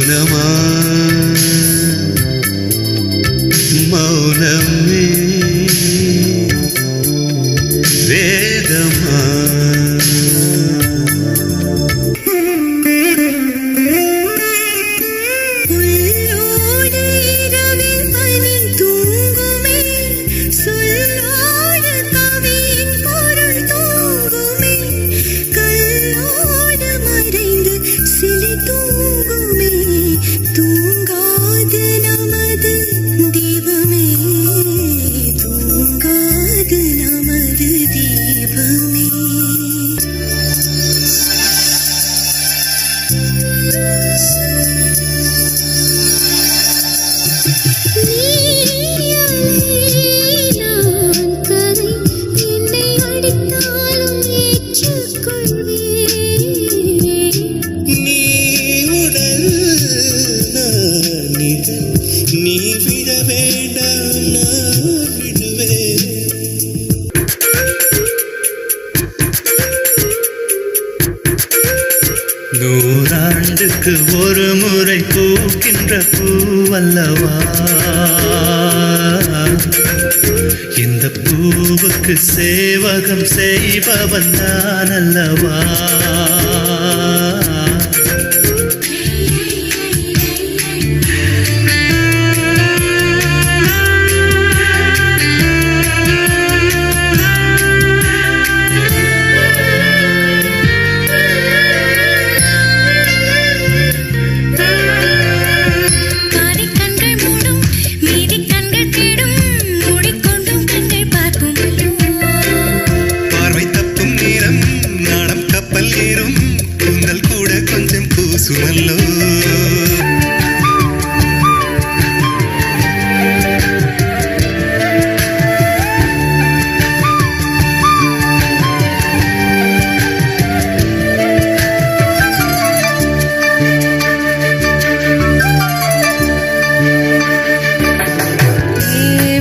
மௌனமா மௌனமே வேதமா நூறாண்டுக்கு ஒரு முறை பூக்கின்ற பூவல்லவா இந்த பூவுக்கு சேவகம் செய்பவன் நான் அல்லவா சுமல்லோ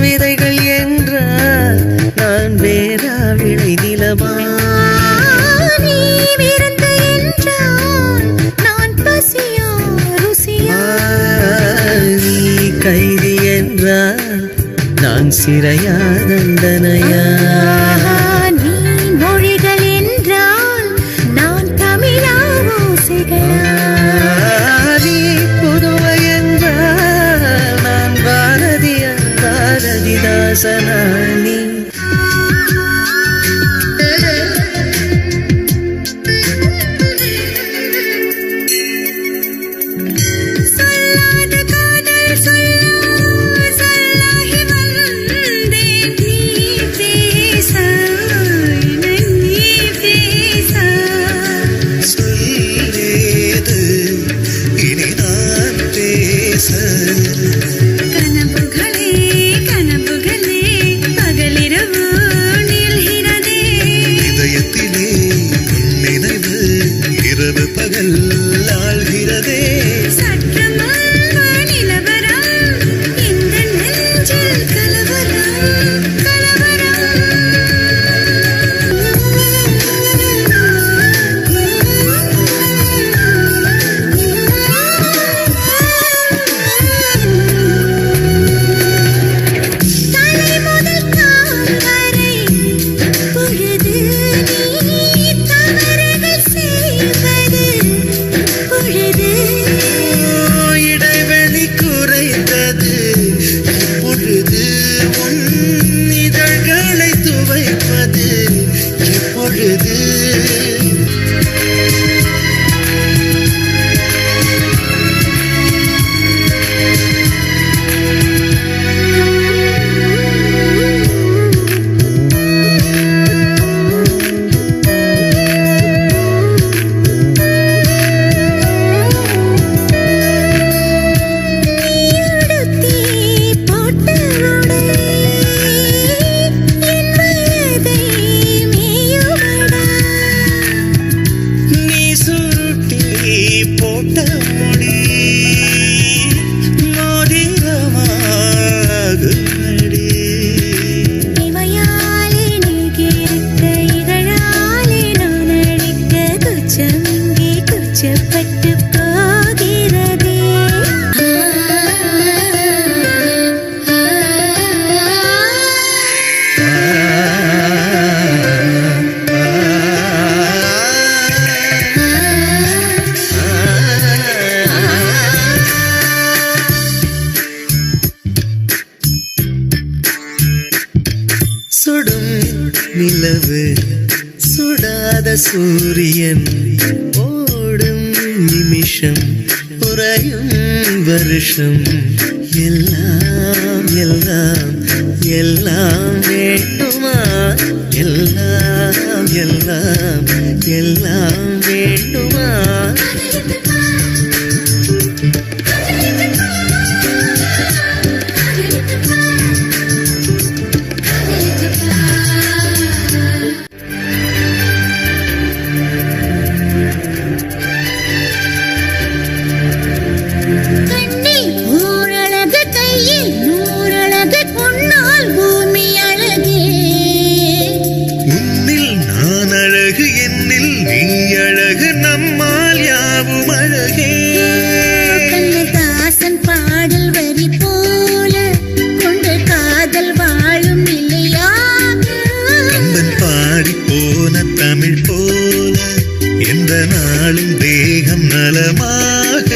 விதைகள் என்றால் நான் வேறா விளை நிலமா கைதி என்றால் நான் சிறையா தண்டனையா நீ மொழிகள் என்றால் நான் தமிழா ஓசைகளா நீ புதுமை என்றால் நான் பாரதிதாசனா நீ கூச்சப்பட்டு போகிறதே நிலவு சுடாத சூரியன் ஓடும் நிமிஷம் உறையும் வருஷம் எல்லாம் எல்லாம் எல்லாம் வேண்டுமா எல்லாம் எல்லாம் எல்லாம் வேண்டுமா தமிழ் போல எந்த நாளும் தேகம் நலமாக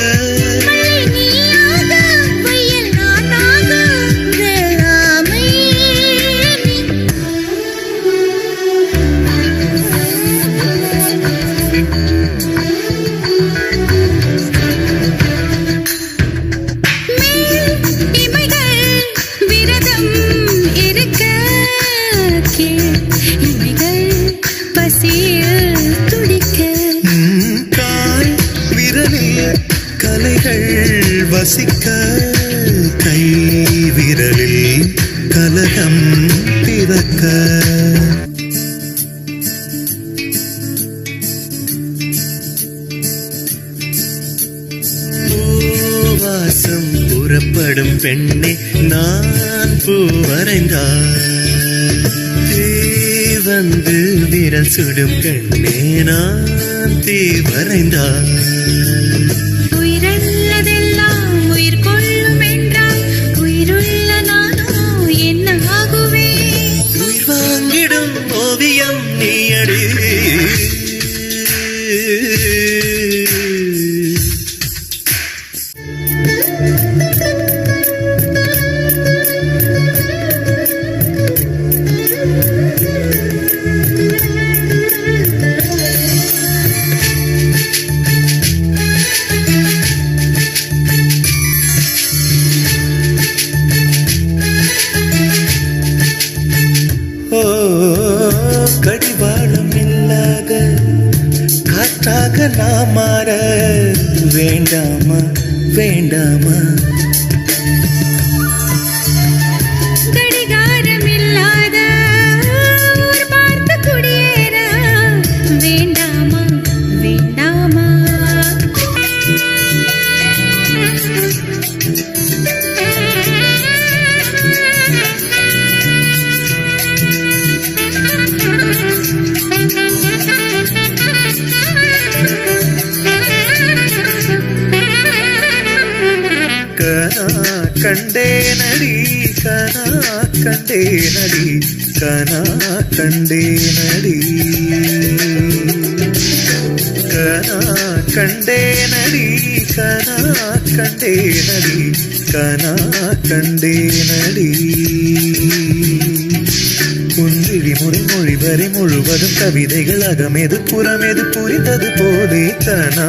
வசிக்க கை விரலில் கலகம் பிறக்க வாசம் புறப்படும் பெண்ணே நான் பூ வரைந்தார் வந்து விரல் சுடும் பெண்ணே நான் தீ வரைந்தார் கடிவாளம் இல்லாத காற்றாக நாம் மாற வேண்டாமா வேண்டாமா கடிகாரம் இல்லாத பார்த்து குடியேற வேண்டாமா வேண்டாமா கண்டே நடி கனா கண்டே நடி கனா கண்டே நடி கனா கண்டே நடி கனா கண்டே நடி கனா கண்டே நடி உன்விழி முறைமொழி வரை முழுவதும் கவிதைகள் அகமெது புறமெது புரிந்தது போதே கனா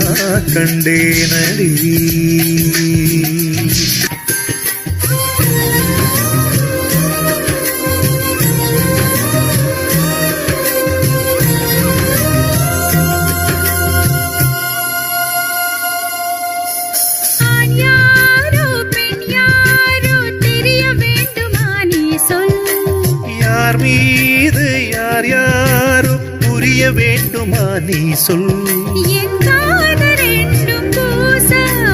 கண்டே நடி மீது யார் யாரோ புரிய வேண்டுமா நீ சொல் என் காதல் ரெண்டும் பூச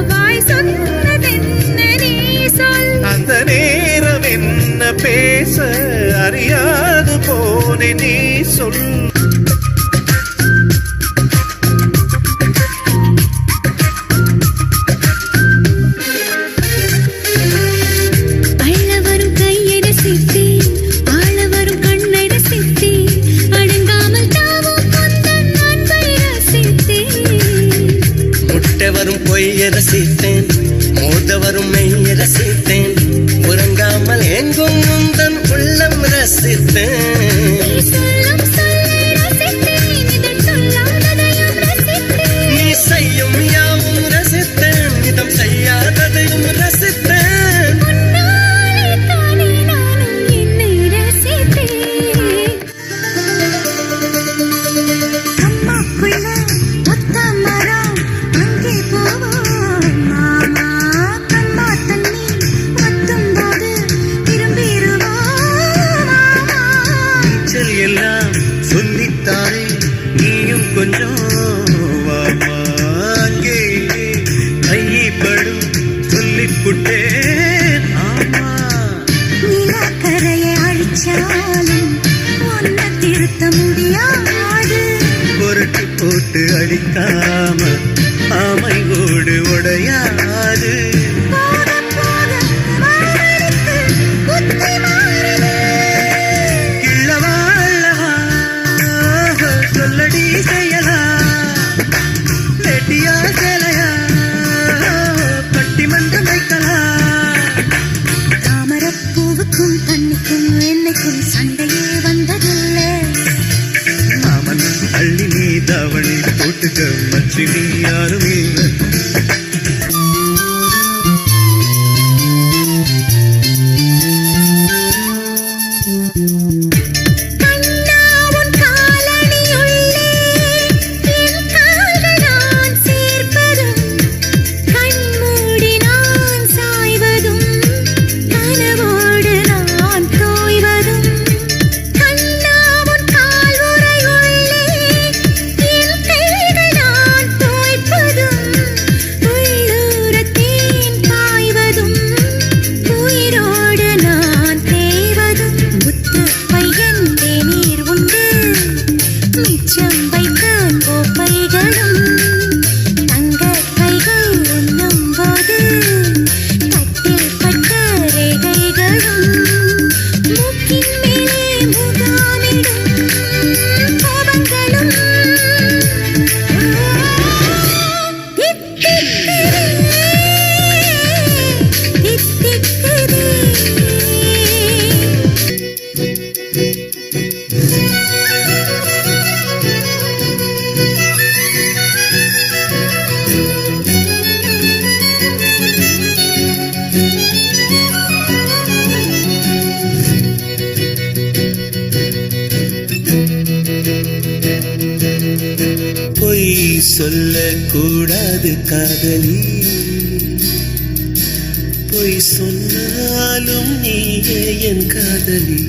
வாய் சொன்னதென்ன நீ சொல் அந்த நேரம் என்ன பேச அறியாது போனே நீ சொல் வரும் பொய்ய ரசித்தேன் மோத வரும் மெய்ய ரசித்தேன் உறங்காமல் எங்கும் உந்தன் உள்ளம் ரசித்தேன். சொல்லும் சொல்லை ரசித்தேன், இதழ் சொல்லாததையும் ரசித்தேன். நீ செய்யும் யாவும் ரசித்தேன், இதம் செய்யாததையும் ரசித்தேன். உன்னாலே தானே நானும் என்னை ரசித்தேன். அம்மாக்குள்ள ஒத்த மரம் அங்கே போவோம் மாமா. கம்மா தண்ணி வத்தும் போது திரும்பிடுவோம் மாமா. நீச்சல் எல்லாம் சொல்லித்தாரே நீயும் கொஞ்சம் வாமா. அங்கே இங்கே கைப்படும் சொல்லிப்புட்டேன் ஆமா. நிலக்கரையை அழிச்சாலும் ஒன்ன திருத்த முடியாது. புரட்டி போட்டு அடிக்காம ஆமை ஓடு உடையாது. போக போக மாரடித்து புத்தி மாறுது. கிள்ளவா அல்லவா சொல்லடி செய்யலா. வெட்டியா சேலையா பட்டிமன்றம் வைக்கலாம். தாமரப்பூவுக்கும் தண்ணிக்கும் என்னைக்கும் சண்டையே வந்ததில்லை. மாமன் அள்ளி நீ தாவணி போட்டுக்க மச்சி நீ யாரும் இல்லை. கண்ணா உன் காலணியுள்ளே என் கால்கள் நான் சேர்ப்பதும், கண்மூடி நான் சாய்வதும், கனவோடு நான் தோய்வதும். கண்ணா உன் கால் உறையுள்ளே என் கைகள் நான் தோய்ப்பதும், உள்ளூரத்தேன் பாய்வதும், உயிரோடு நான் தேய்வதும். முத்து பையன் தேநீர் உண்டு, மிச்சம் வைத்தான் கோப்பைகளும். தங்க கைகள் உண்ணும் போது தட்டில் பட்ட ரேகைகளும். மூக்கின் மேலே முகாமிடும் கோபங்களும். தித்திக்குதே, தித்திக்குதே. பொய் சொல்லக்கூடாது காதலி. பொய் சொன்னாலும் நீயே என் காதலி.